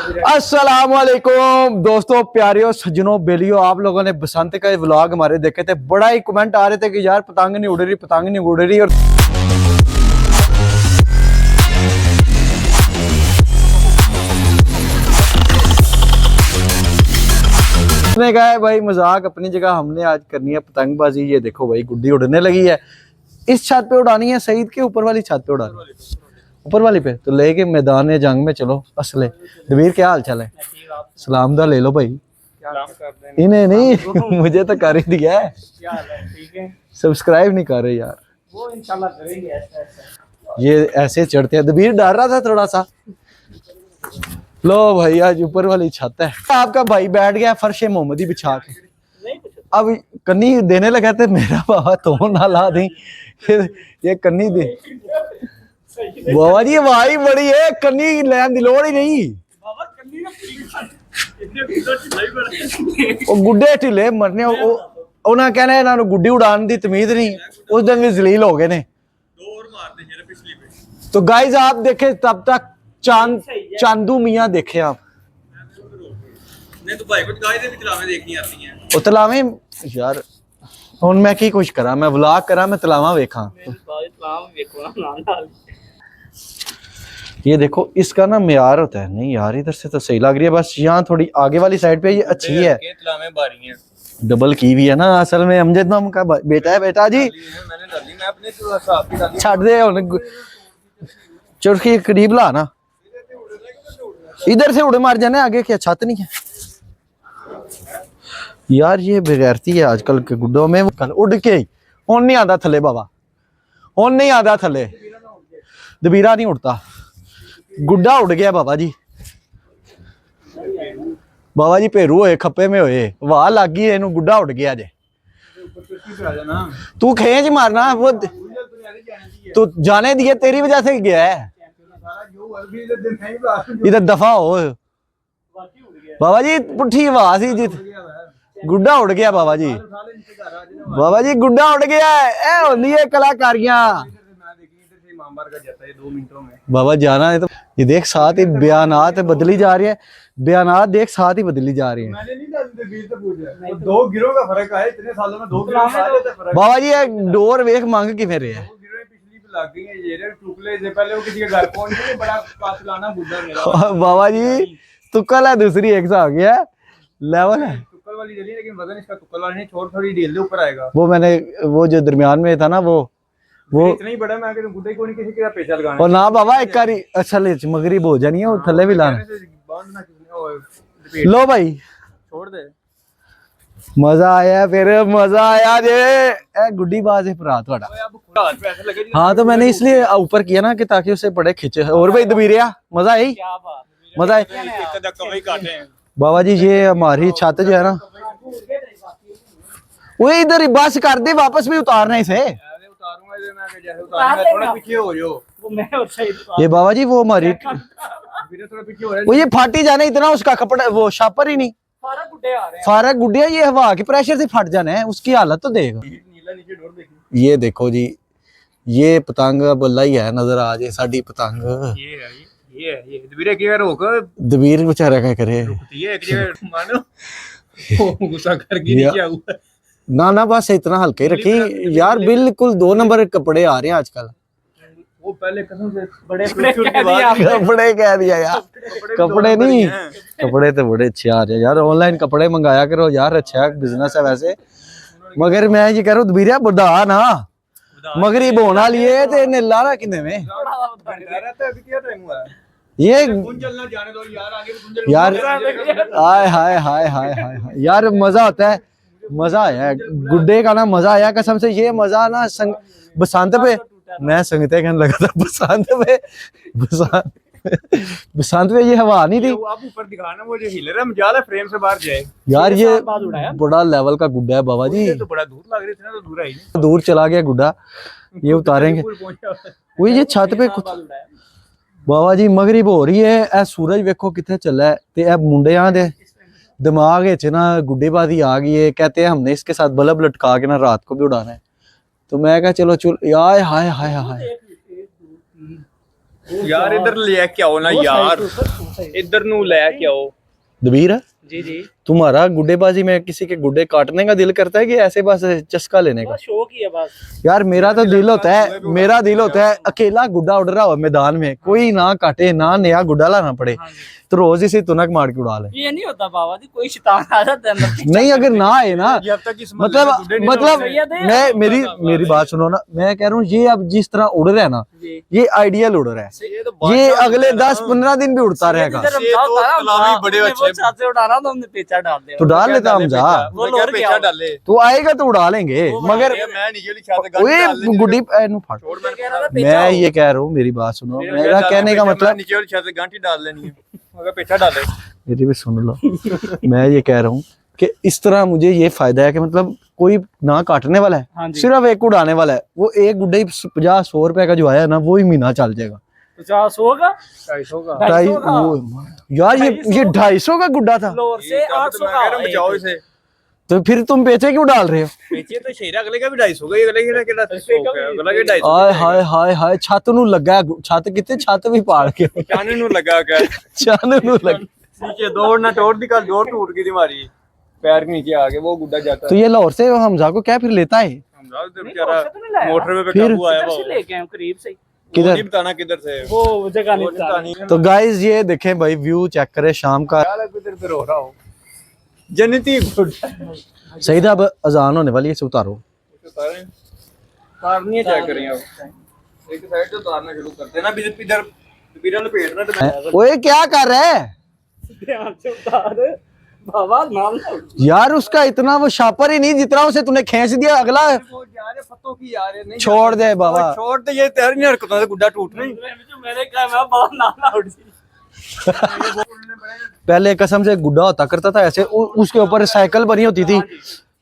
अस्सलामुअलैकुम दोस्तों, प्यारियों, सज्जनों, बेलियों, आप लोगों ने बसंत का व्लॉग हमारे देखे थे। बड़ा ही कमेंट आ रहे थे कि यार पतंग नहीं उड़ रही, पतंग नहीं उड़ रही। और उसने कहा है भाई मजाक अपनी जगह, हमने आज करनी है पतंगबाजी। ये देखो भाई गुड्डी उड़ने लगी है। इस छत पे उड़ानी है सईद के ऊपर वाली छत पे उड़ानी है? ऊपर वाली पे। तो लेके मैदान जंग में चलो। असले दबीर क्या हाल चाल है? सलाम दा ले लो भाई। इन्हें नहीं मुझे तो कर ही दिया है। सब्सक्राइब नहीं कर रहे यार। वो इंशाल्लाह करेंगे। ये ऐसे चढ़ते हैं। दबीर डर रहा था थोड़ा सा। लो भाई आज ऊपर वाली छत है। आपका भाई बैठ गया फर्श मोहम्मदी बिछा के। अब कन्नी देने लगा थे। मेरा बाबा तो ना ला दी। ये कन्नी दे बाबा जी, वाही बड़ी है, कन्नी लैन दी लोड़ ही नहीं। ਉਹ ਗੁੱਡੇ ਢਿੱਲੇ ਮਰਨੇ। ਉਹਨਾਂ ਕਹਿੰਦੇ ਇਹਨਾਂ ਨੂੰ ਗੁੱਡੀ ਉਡਾਉਣ ਦੀ ਤਮੀਜ਼ नहीं। उस दिन भी जलील हो गए ने। तो गाइस आप देखे तब तक चांदू मियां देखे आप। नहीं तो भाई कुछ गाइस भी तलावें देखनी आती हैं। ਉਹ ਤਲਾਵੇਂ यार ਹੁਣ मैं की कुछ करा, मैं व्लॉग करा, मैं तलावां वेखा। ये देखो इसका ना म्यार होता है। नहीं यार इधर से तो सही लग रही है, बस यहाँ थोड़ी आगे वाली साइड पे ये अच्छी है। डबल की भी है ना असल में। अमजद नाम का बेटा है। बेटा जी छड़ दे चुरखी करीब ला ना। इधर से उड़े मार जाने, आगे क्या छत नहीं है यार। ये बेगैरती है आजकल के गुड्डों में। कल उड़ के हुन नहीं आता थले बाबा, हुन नहीं आता थले। दबीरा नहीं उड़ता, गुड्डा उड़ गया बाबा जी। बाबा जी पेरू होए खप्पे में होए, वाह लग गई इनू, गुड्डा उड़ गया जे। तू खेच मारना, वो तू जाने दिए, तेरी वजह से गया है। इधर दफा हो बाबा जी। पुठी आवाज ही जित गुड्डा उड़ गया बाबा जी। बाबा जी गुड्डा उड़ गया है। कलाकारियां बाबा जाना है तो ये देख साथ ही बयानात बदली जा रही है। बयानात देख साथ ही बदली जा रही है। दो गिरोह का फर्क है इतने सालों में। दो बाबा जी एक डोर वेख मांग कि मेरे है। बाबा जी तुक्कल है, दूसरी एक सा हो गया लेवल है। तुक्कल वाली जली, लेकिन वजन इसका तुक्कल वाली नहीं, थोड़ी ढील ऊपर आएगा। वो मैंने वो जो दरमियान में था ना वो इतना ही बड़ा। मैं आगे गुड्डे को नहीं किसी का पेचा लगाना। और ना बाबा एक बारी अच्छा ले मगरिब हो जानी है, वो थल्ले भी लाना। लो भाई छोड़ दे। मजा आया, फिर मजा आया जे। ए गुड्डी बाज है भरा थोड़ा। हाँ तो मैंने इसलिए ऊपर किया ना कि ताकि उसे बड़े खिंचे। और भाई दबीरिया मजा आई, मजा आई। बाबा जी ये हमारी छत जो है ना, वो इधर ही बस कर दे, वापस भी उतारना इसे। ये बाबा जी वो हमारी वो ये फाटी जाने इतना, उसका कपड़ा वो शापर ही नहीं। फारक गुड्डिया ये हवा के प्रेशर से फट जाना है, उसकी हालत तो देख। ये देखो जी, ये पतंग बल्ला ही है, नजर आ जाए साड़ी पतंग। दबीर बेचारा क्या करे। ना ना बस इतना हल्के रखी यार। बिल्कुल 2 नंबर कपड़े आ रहे हैं आजकल। वो पहले कसम से कपड़े कह दिया यार। कपड़े नहीं, कपड़े तो बड़े अच्छे आ रहे हैं यार। ऑनलाइन कपड़े मंगाया करो यार, अच्छा बिजनेस है वैसे। मगर मैं ये कह रहा हूँ दबीरिया बुढ़ा ना मगरिब होना लिए ते ने लाना किन्ने में ये यार। हाय हाय हाय हाय हाय यार मजा आता है, मजा आया गुड्डे का ना, मजा आया कसम से। ये मजा ना बसंत पे, मैं संगते कहने लगा था बसंत पे, बसंत पे ये हवा नहीं थी। आप ऊपर दिखाना वो जो हिलर है, मजाल है फ्रेम से बाहर जाए यार। ये बड़ा लेवल का गुड्डा है बाबा जी। तो बड़ा दूर लग रही थी ना, तो दूर आई, दूर चला गया गुड्डा। ये उतारेंगे वो ये छत पे कुछ। बाबा जी मगरिब हो रही है, ए सूरज वेखो कितने चला है। ते ए मुंडियां दे दिमाग च ना गुड्डेबाजी आ गई है। कहते हैं हमने इसके साथ बल्ब लटका के ना रात को भी उड़ाना है। तो मैं कहा चलो चल यार। हाय हाय हाय यार इधर ले के आओ ना यार, इधर नू ले के आओ। दबीर जी जी, तुम्हारा गुड्डेबाजी में किसी के गुड्डे काटने का दिल करता है कि ऐसे बस चस्का लेने का? बस शौक ही है बस। यार मेरा तो दिल होता है, मेरा दिल होता है अकेला गुड्डा उड़ रहा हो मैदान में, कोई ना काटे, ना नया गुड्डा लाना पड़े, तो रोज इसे तुनक मार के उड़ा ले। ये नहीं होता बाबा जी, कोई शैतान आ जाता है अंदर। नहीं अगर ना आए ना, ये अब तक इस मोहल्ले में गुड्डे नहीं मतलब है। मैं मेरी बात सुनो ना, मैं कह रहा हूँ ये अब जिस तरह उड़ रहा है ना, जी। ये आइडियल उड़ रहा है, तो ये अगले 10-15 दिन भी उड़ता रहेगा। इधर ये रमजान तो था ना, तलावी बड़े हमने अच्छे। वो छत से उड़ा रहा था, हमने पेचा डाल दिया। तो डाल लेता हम जा, वो क्या लोर पेचा क्या डाले? तू आएगा तो उड़ा लेंगे, मगर मैं नीचे वाली छत गांठ ओए डाल लेनी। गुड्डी नु फाड़। छोड़ मैं कह रहा था मैं पेचा मैं हो। ये कह रहा हूँ, मेरी बात सुनो, मेरा मेरा कहने का मतलब, नीचे वाली छत गांठ ही डाल लेनी है, मगर पेचा डाले। मेरी भी सुन लो, मैं ये कह रहा हूँ कि इस तरह मुझे ये फायदा है कि मतलब कोई ना काटने वाला है, हाँ जी। सिर्फ एक उड़ाने वाला है, वो एक गुड्डे 50-100 रुपए का जो आया ना, वो ही महीना चल जाएगा। 50 होगा, 250 का। 250 का। यार ये 250 का गुड्डा था, लोर से ये तब तो 800 मैं कह रहा हूं, का। बचाओ इसे। तो फिर तुम पेचे क्यों डाल रहे हो? पेचे तो शेरा अगले का भी 250 का, ये अगले का केड़ा 300 का, अगला के 250 हाय हाय हाय हाय, छत नु लगा, छत कितने छत भी पाड़ के चाने नु लगा कर छत नु लग। नीचे दौड़ ना तोड़ दी, कल दौड़ टूट गई थी हमारी, पैर के नीचे आ गए, वो गुड्डा जाता तो है। ये लाहौर से हमजा को क्या फिर लेता है? हमजा तो नहीं, बेचारा लोर से तो नहीं लाया। मोटर पे फिर? काबू आया इधर वो, से लेके आए करीब से। वो किधर? नहीं बताना किधर से, वो जगह नहीं वो बता बतानी। तो गाइस ये देखें भाई, व्यू चेक करें शाम का। क्या लग इधर पे रो रहा हो, जन्नती गुड्डा। सही था, अब अजान होने वाली है, इसे उतारो। उतारें, उतारनी है, चेक करें अब। एक साइड से उतारना शुरू करते हैं ना, इधर इधर लपेटना तो मैं ओए क्या कर रहा है ध्यान से उतार बाबा, नाम ना उठा। यार? उसका इतना वो शापर ही नहीं जितना उसे तूने खींच दिया, अगला वो यार फतों की यार नहीं छोड़ दे बाबा। छोड़ दे, ये तेरी नहीं हरकतों से गुड्डा टूट नहीं। मैंने कहा मैं बाबा नाम ना उठ। पहले कसम से गुड्डा होता करता था ऐसे, उसके ऊपर साइकिल बनी होती थी,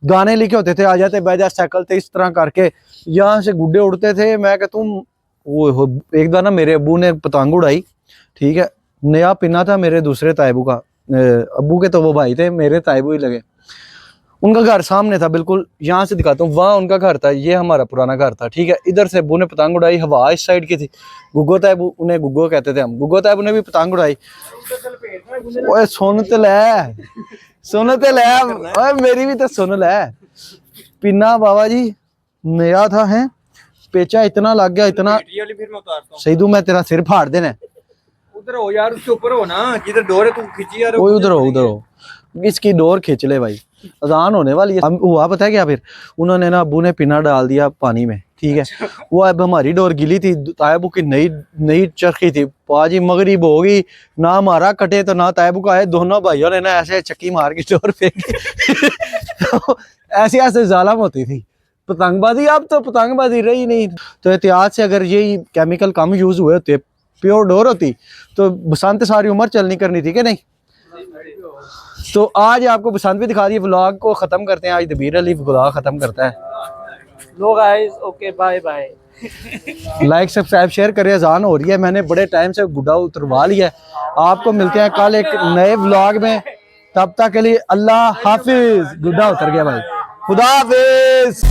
गाने लिखे होते थे, आ जाते बह जा साइकिल थे, इस तरह करके यहाँ से गुड्डे उड़ते थे। मैं कहता हूँ वो एक बार ना मेरे अब्बू ने पतंग उड़ाई, ठीक है, नया पिन्ना था मेरे दूसरे ताइबू का, अब्बू के तो वो भाई थे, मेरे ताइबू ही लगे। उनका घर सामने था बिल्कुल, यहाँ से दिखाता हूँ, वहाँ उनका घर था, ये हमारा पुराना घर था, ठीक है। इधर से अब्बू ने पतंग उड़ाई, हवा इस साइड की थी, गुग्गो ताइबू, उन्हें गुग्गो कहते थे हम, गुग्गो ताइबू ने भी पतंग उड़ाई। ओए सुन तो ले, सुन तो ले, ओए मेरी भी तो सुन ले। पिन्ना बाबा जी नया था, है पेचा इतना लग गया, इतना ये वाली फिर मैं उतारता हूँ। सही दूं मैं तेरा सिर फाड़ देना। उधर हो यार, उसके ऊपर हो ना, जिधर डोर है तू खींची यार। कोई उधर हो, उधर हो, इसकी डोर खींच ले भाई, अजान होने वाली है। हम हुआ पता है क्या, फिर उन्होंने ना अब्बू ने पिना डाल दिया पानी में, ठीक है। वो अब हमारी डोर गिली थी, तायबू की नई नई चरखी थी, पाजी मगरिब हो गई, ना हमारा कटे तो ना तायबू का है, दोनों भाइयों ने ना ऐसे चक्की मार के डोर फेंकी। तो ऐसी ऐसे जालम होती थी पतंगबाजी। अब तो पतंगबाजी रही नहीं। तो एहतियात से अगर यही केमिकल कम यूज हुए होते, प्योर डोर होती, तो बसंत सारी उम्र चलनी करनी थी कि नहीं। तो आज आपको बसंत भी दिखा दी, व्लॉग को खत्म करते हैं। आज दबीर अली व्लॉग खत्म करता है। लो guys, okay bye bye. Like subscribe share करें, अजान हो रही है, मैंने बड़े टाइम से गुड्डा उतरवा लिया है। आपको मिलते हैं कल एक नए व्लॉग में, तब तक के लिए अल्लाह हाफिज। गुड्डा उतर गया भाई, खुदा हाफिज।